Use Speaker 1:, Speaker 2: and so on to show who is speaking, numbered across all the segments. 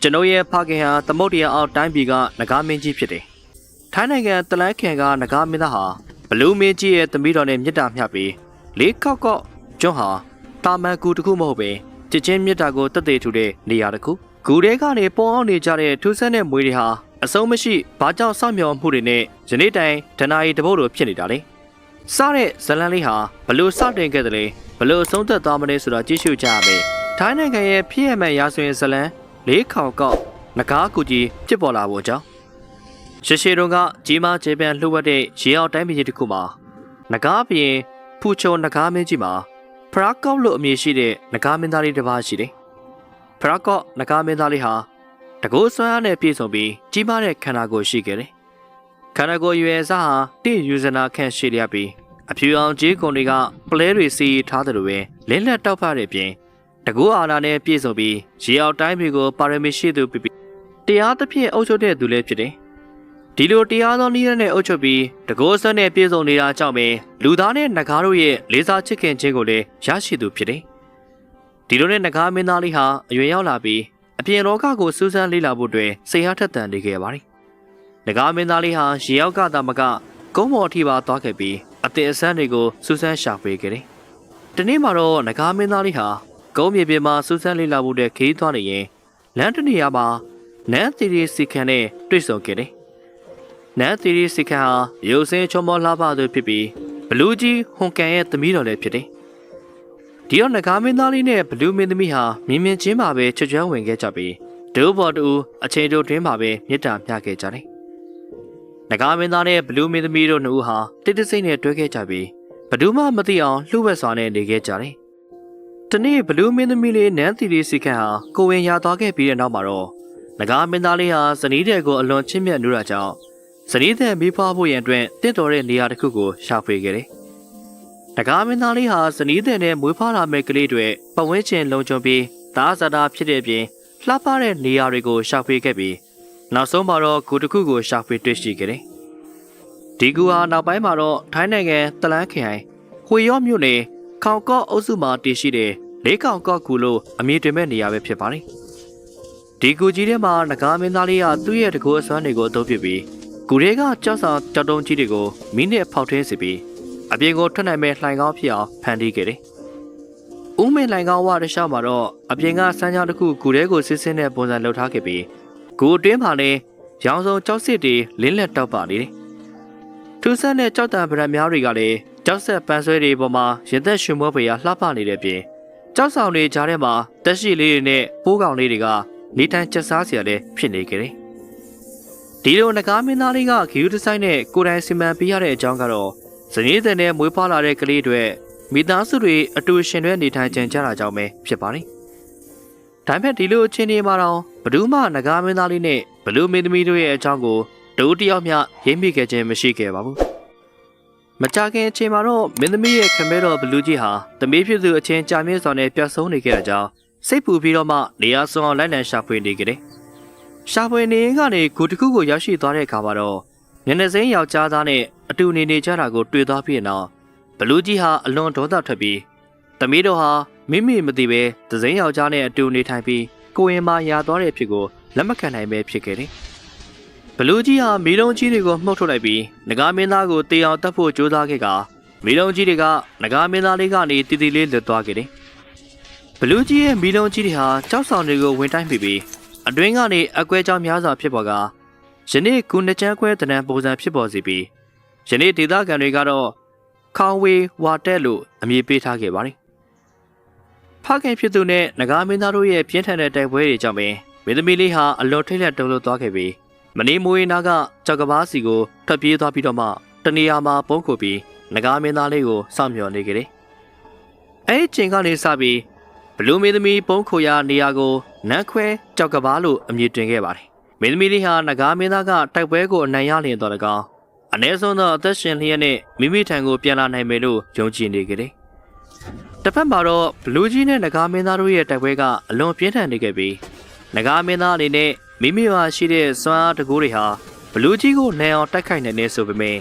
Speaker 1: ကျွန်ုပ်ရဲ့ဖခင်ဟာသမုတ်တရားအောက်တိုင်းပြည်ကနဂါမင်းကြီးဖြစ်တယ်။ထိုင်းနိုင်ငံတလန်းခင်ကနဂါမင်းသားဟာဘလူးမင်းကြီးရဲ့သမီးတော်နဲ့မြစ်တာမျှပြီးလေးခေါက်ကော့ကျွန်းဟာတာမန်ကူတစ်ခုမဟုတ်ပဲချစ်ချင်းမြစ်တာကိုတက်သေးထူတဲ့နေရာတစ်ခု။ကူတဲကနေပုံအောင်နေကြတဲ့ထူးဆန်းတဲ့မွေတွေဟာအဆုံးမရှိဘာကြောင့်စောင့်မျှော်မှုတွေနဲ့ယနေ့တိုင်ဒနာရီတပုတ်လိုဖြစ်နေတာလေ။စားတဲ့ဇလန်လေးဟာဘလို့စတင်ခဲ့တယ်လေဘလို့ဆုံးသက်သွားမလဲဆိုတာကြည့်ရှုကြရမယ်။ထိုင်းနိုင်ငံရဲ့ဖြစ်ရမှန်ရာဇဝင်ဇလန်လေးခေါက်ကော့နဂါကူကြီးဖြစ်ပေါ်လာဖို့ကြောင့်ရှေရှေတုံကကြီးမားကျေပန်လှုပ်ဝက်တဲ့ရေအောင်တိုင်းပြည်ကြီးတစ်ခုမှာနဂါပြင်ဖူချုံနဂါမင်းကြီးမှာဖရာကော့လို့အမည်ရှိတဲ့နဂါမင်းသားလေးတစ်ပါးရှိတယ်။ဖရာကော့နဂါမင်းသားလေးဟာတကိုးဆွမ်းအားနဲ့ပြည့်စုံပြီးကြီးမားတဲ့ခန္ဓာကိုယ်ရှိခဲ့တယ်။ခန္ဓာကိုယ်ရွယ်စားဟာတိယူဇနာခန့်ရှိလျက်ပြီးအဖြူအောင်ကြီးကုံတွေကပလဲတွေစီထားတယ်လို့ပဲလင်းလက်တောက်ဖတဲ့ပြင်တကူအာနာနဲ့ပြည့်စုံပြီးရေအောင်တိုင်းပြည်ကိုပါရမီရှိသူဖြစ်ပြီးတရားသဖြင့်အုပ်ချုပ်တဲ့သူလည်းဖြစ်တယ်။ဒီလိုတရားသောနည်းနဲ့အုပ်ချုပ်ပြီးတကူဆွမ်းနဲ့ပြည့်စုံနေတာကြောင့်ပဲလူသားနဲ့နဂါတို့ရဲ့လေးစားချစ်ခင်ခြင်းကိုလည်းရရှိသူဖြစ်တယ်။ဒီလိုနဲ့နဂါမင်းသားလေးဟာအရွယ်ရောက်လာပြီးအပြင်လောကကိုစူးစမ်းလေ့လာဖို့အတွက်စိတ်အားထက်သန်နေခဲ့ပါတယ်။နဂါမင်းသားလေးဟာရေရောက်ကသာမကကုန်းပေါ်အထိပါသွားခဲ့ပြီးအသင်အဆန်းတွေကိုစူးစမ်းရှာဖွေခဲ့တယ်။ဒီနေ့မှာတော့နဂါမင်းသားလေးဟာကုန်းမြေပြင်မှာစူးစမ်းလေ့လာဖို့အတွက်ခရီးသွားနေရင်လမ်းတစ်နေရာမှာနန်းသီရီစီခန်နဲ့တွေ့ဆုံခဲ့တယ်။နန်းသီရီစီခန်ဟာရုပ်စင်းချုံမောလှပသူဖြစ်ပြီးဘလူးကြီးဟွန်ကန်ရဲ့သမီးတော်လည်းဖြစ်တယ်။ဒီတော့နဂါမင်းသားလေးနဲ့ဘလူးမင်းသမီးဟာမြင်မြင်ချင်းပါပဲချွတ်ချွန်းဝင်ခဲ့ကြပြီးဒိုးဘော်တူအချိန်တိုတွင်းပါပဲမြစ်တာမျှခဲ့ကြတယ်။နဂါမင်းသားနဲ့ဘလူးမင်းသမီးတို့နှစ်ဦးဟာတိတ်တဆိတ်နဲ့တွဲခဲ့ကြပြီးဘဒူးမှမသိအောင်လှုပ်ဝက်စွာနဲ့နေခဲ့ကြတယ်။ဒီနေ့ဘလူးမင်းသမီးလေးနန်းသီရီစီခန်ဟာကိုဝင်ရသွားခဲ့ပြီးတဲ့နောက်မှာတော့နဂါမင်းသားလေးဟာဇနီးတဲ့ကိုအလွန်ချစ်မြတ်နိုးတာကြောင့်ဇနီးတဲ့မိဖွားဖို့ရန်အတွက်တင့်တော်တဲ့နေရာတစ်ခုကိုရှာဖွေခဲ့တယ်။နဂါမင်းသားလေးဟာဇနီးတဲ့နဲ့မွေးဖွားလာမဲ့ကလေးတွေပတ်ဝန်းကျင်လုံခြုံပြီးသားစားတာဖြစ်တဲ့အပြင်လှပတဲ့နေရာတွေကိုရှာဖွေခဲ့ပြီးနောက်ဆုံးမှာတော့ဂူတစ်ခုကိုရှာဖွေတွေ့ရှိခဲ့တယ်။ဒီဂူဟာနောက်ပိုင်းမှာတော့ထိုင်းနိုင်ငံတလန်းခရိုင်ဟွေရော့မြို့နယ်ခေါင်ကော့အုပ်စုမှာတည်ရှိတဲ့လေးကောင်ကော့ဂူလို့အမည်တွင်မဲ့နေရာပဲဖြစ်ပါတယ်။ဒီဂူကြီးထဲမှာနဂါမင်းသားလေးကသူ့ရဲ့တကူအစွမ်းတွေကိုအသုံးပြုပြီးဂူထဲကကြောက်ဆောင်ကြောက်တုံးကြီးတွေကိုမိနစ်ဖောက်ထွင်းစီပြီးအပြင်ကိုထွက်နိုင်မဲ့လှိုင်ကောင်းဖြစ်အောင်ဖန်တီးခဲ့တယ်။ဦးမင်းလှိုင်ကောင်းဝတခြားမှာတော့အပြင်ကစမ်းကြောင်းတစ်ခုဂူထဲကိုဆင်းဆင်းတဲ့ပုံစံလှုပ်ထားခဲ့ပြီးဂူအတွင်းမှာလည်းရောင်စုံကြောက်စစ်တွေလင်းလက်တောက်ပါနေတယ်။ထူးဆန်းတဲ့ကြောက်တံပရံများတွေကလည်းကြောက်ဆက်ပန်းဆွဲတွေပေါ်မှာရင်သက်ရှင်မွေးဖွယ်ရာလှပနေတဲ့ပြင်ကြောက်ဆောင်တွေကြားထဲမှာတက်ရှိလေးတွေနဲ့ပိုးကောင်လေးတွေကနေထိုင်ချက်စားစရာလည်းဖြစ်နေကြတယ်။ဒီလိုနဂါမင်းသားလေးကဂီယူဒီဇိုင်းနဲ့ကိုယ်တိုင်စီမံပေးရတဲ့အကြောင်းကတော့ဇနီးတဲ့နဲ့မွေးဖွားလာတဲ့ကလေးတွေမိသားစုတွေအတူရှင်တွဲနေထိုင်ကြကြတာကြောင့်ပဲဖြစ်ပါတယ်။ဒါပေမဲ့ဒီလိုအခြေအနေမှာတော့ဘဒူးမနဂါမင်းသားလေးနဲ့ဘလူးမင်းသမီးတို့ရဲ့အကြောင်းကိုတူတယောက်မျှရိပ်မိခဲ့ခြင်းမရှိခဲ့ပါဘူး။မကြခင်အချိန်မှာတော့မင်းသမီးရဲ့ခမဲတော်ဘလူးကြီးဟာသမီးဖြစ်သူအချင်းကြာမြင့်စွာနဲ့ပြတ်ဆုံးနေခဲ့တဲ့ကြောင်းစိတ်ပူပြီးတော့မှနေရာဆောင်အောင်လိုက်လံရှာဖွေနေကြတယ်။ရှာဖွေနေရင်ကနေဂူတစ်ခုကိုရောက်ရှိသွားတဲ့အခါမှာတော့မျက်နှာစိမ်းယောက်ျားသားနဲ့အတူနေကြတာကိုတွေ့သွားပြီးနောက်ဘလူးကြီးဟာအလွန်ဒေါသထွက်ပြီးသမီးတို့ဟာမိမိမသိပဲသစိမ်းယောက်ျားနဲ့အတူနေထိုင်ပြီးကိုရင်မာရာသွားတဲ့ဖြစ်ကိုလက်မခံနိုင်ပဲဖြစ်ခဲ့တယ်။ဘလူးကြီးဟာမီးလုံးကြီးတွေကိုမှုတ်ထုတ်လိုက်ပြီးနဂါမင်းသားကိုတေအောင်တတ်ဖို့ကြိုးစားခဲ့ကမီးလုံးကြီးတွေကနဂါမင်းသားလေးကနေတီတီလေးလွတ်သွားခဲ့တယ်။ဘလူးကြီးရဲ့မီးလုံးကြီးတွေဟာကြောက်ဆောင်တွေကိုဝင်တိုင်းပြီးအတွင်းကနေအကွဲကြောင်များစွာဖြစ်ပေါ်ကယနေ့ကုနှစ်ချမ်းခွဲတနံပုံစံဖြစ်ပေါ်စီပြီးယနေ့ဒေသခံတွေကတော့ခေါင်ဝေဝါတက်လို့အမည်ပေးထားခဲ့ပါတယ်။ဖခင်ဖြစ်သူနဲ့နဂါမင်းသားတို့ရဲ့ပြင်းထန်တဲ့တိုက်ပွဲတွေကြောင့်ပဲမင်းသမီးလေးဟာအလွန်ထိတ်လန့်တုန်လှုပ်သွားခဲ့ပြီးမနေမွေးနာကကြောက်ကဘာစီကိုထွက်ပြေးသွားပြီးတော့မှတနေရာမှာပုံခုပြီးနဂါမင်းသားလေးကိုစောင့်မျှော်နေကြတယ်။အဲဒီချိန်ကနေစပြီးဘလူးမင်းသမီးပုံခုရာနေရာကိုနန်းခွဲကြောက်ကဘာလို့အမည်တင်ခဲ့ပါတယ်။မင်းသမီးလေးဟာနဂါမင်းသားကတိုက်ပွဲကိုအနိုင်ရလျင်တော်၎င်းအ ਨੇ ဆုံးသောအသက်ရှင်လျက်နဲ့မိမိထံကိုပြန်လာနိုင်မယ်လို့ယုံကြည်နေကြတယ်။တစ်ဖက်မှာတော့ဘလူးကြီးနဲ့နဂါမင်းသားတို့ရဲ့တိုက်ပွဲကအလွန်ပြင်းထန်နေခဲ့ပြီးနဂါမင်းသားအနေနဲ့မိမိမှာရှိတဲ့စွမ်းအားတကူတွေဟာဘလူးကြီးကိုနိုင်အောင်တိုက်ခိုက်နိုင်နေဆိုပေမယ့်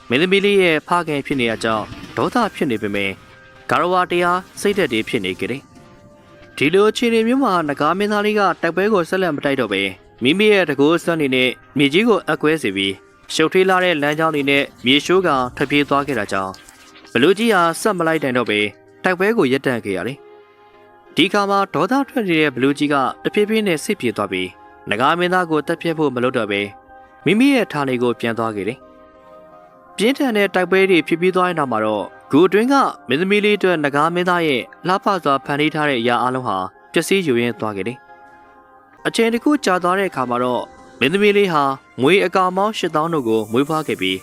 Speaker 1: မင်းသမီးလေးရဲ့ဖခင်ဖြစ်နေရကြောင်းဒေါသဖြစ်နေပေမယ့်ဂါရဝတရားစိတ်သက်တွေဖြစ်နေကြတယ်။ ဒီလိုအခြေအနေမျိုးမှာနဂါမင်းသားလေးကတိုက်ပွဲကိုဆက်လက်မတိုက်တော့ပဲမိမိရဲ့တကူစွမ်းနေနဲ့မြေကြီးကိုအကွဲစေပြီးရှုပ်ထွေးလာတဲ့လမ်းကြောင်းတွေနဲ့မြေရှိုးကောင်ထွက်ပြေးသွားခဲ့တာကြောင့်ဘလူးကြီးဟာဆက်မလိုက်တိုင်တော့ပဲတိုက်ပွဲကိုရပ်တန့်ခဲ့ရတယ်။ဒီခါမှာဒေါသထွက်နေတဲ့ဘလူးကြီးကတဖြည်းဖြည်းနဲ့စစ်ပြေးသွားပြီးနဂါမင်းသားကိုတပ်ဖြတ်ဖို့မလုပ်တော့ပဲမိမိရဲ့ဌာနေကိုပြန်သွားခဲ့တယ်။ပြင်းထန်တဲ့တိုက်ပွဲတွေဖြစ်ပြီးသွားတဲ့နောက်မှာတော့ဂူအတွင်းကမင်းသမီးလေးအတွက်နဂါမင်းသားရဲ့လှပစွာဖန်တီးထားတဲ့အရာအလုံးဟာပျက်စီးယူရင်းသွားခဲ့တယ်။အချိန်တစ်ခုကြာသွားတဲ့အခါမှာတော့မင်းသမီးလေးဟာမွေအကောင်ပေါင်း8000တို့ကိုမွေးဖွားခဲ့ပြီး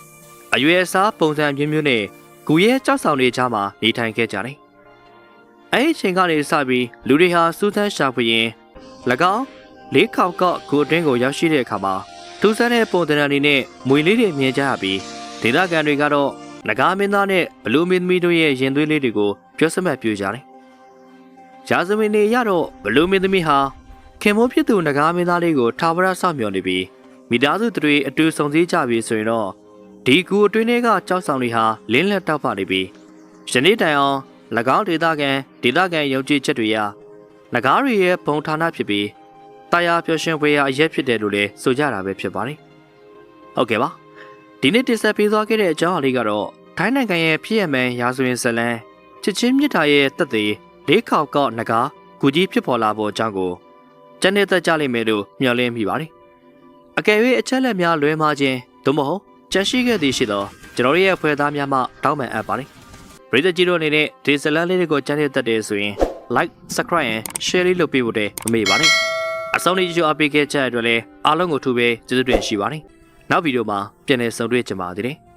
Speaker 1: အရွယ်အစားပုံစံမျိုးမျိုးနဲ့ဂူရဲ့ကြောက်ဆောင်တွေကြားမှာနေထိုင်ခဲ့ကြတယ်။အဲဒီအချိန်ကနေစပြီးလူတွေဟာစူးစမ်းရှာဖွေရင်း၎င်းလေးခေါက်ကဂူအတွင်းကိုရောက်ရှိတဲ့အခါမှာထူးဆန်းတဲ့ပုံသဏ္ဍာန်တွေနဲ့မွေလေးတွေမြင်ကြရပြီးဒေသခံတွေကတော့နဂါမင်းသားနဲ့ဘလူးမင်းသမီးတို့ရဲ့ရင်သွေးလေးတွေကိုပြောစမှတ်ပြကြတယ်။ရာဇဝင်တွေရတော့ဘလူးမင်းသမီးဟာခင်မိုးဖြစ်သူနဂါမင်းသားလေးကိုထာဝရစောင့်မျှော်နေပြီးမိသားစုတွေအတူဆုံစည်းကြပြီးဆိုရင်တော့ဒီကူအတွင်းတွေကကြောက်ဆောင်တွေဟာလင်းလက်တောက်ပနေပြီးယနေ့တိုင်အောင်၎င်းဒေသခံယုံကြည်ချက်တွေရာနဂါတွေရဲ့ဘုံဌာနဖြစ်ပြီးတရားပျော်ရွှင်ဖွယ်ရာအရက်ဖြစ်တယ်လို့လည်းဆိုကြတာပဲဖြစ်ပါတယ်။ဟုတ်ကဲ့ပါဒီနေ့တင်ဆက်ပေးသွားခဲ့တဲ့အကြောင်းအလေးကတော့ထိုင်းနိုင်ငံရဲ့ဖြစ်ရမှန်ရာဇဝင်ဇလံချစ်ချင်းမြတ်တာရဲ့တက်သေးလေးခေါက်ကနဂါဂူကြီးဖြစ်ပေါ်လာဖို့အကြောင်းကိုကျန်တဲ့သက်ကြလိမ့်မယ်လို့မျှော်လင့်မိပါတယ်။အကယ်၍အချက်လက်များလွဲမှားခြင်းသို့မဟုတ်ကြန့်ရှိခဲ့သည်ရှိသောကျွန်တော်ရဲ့အဖွဲ့သားများမှတောင်းပန်အပ်ပါတယ်။ပရိသတ်ကြီးတို့အနေနဲ့ဒီဇလံလေးတွေကိုကျန်တဲ့သက်တယ်ဆိုရင် like subscribe and share လေးလုပ်ပေးဖို့တည်းမမေ့ပါနဲ့။အဆုံးလေးကြိုအပေးခဲ့ကြတဲ့အတွက်လည်းအားလုံးကိုထူပဲကျေးဇူးတင်ရှိပါတယ်။နောက်ဗီဒီယိုမှာပြန်လည်ဆုံတွေ့ကြပါသေးတယ်။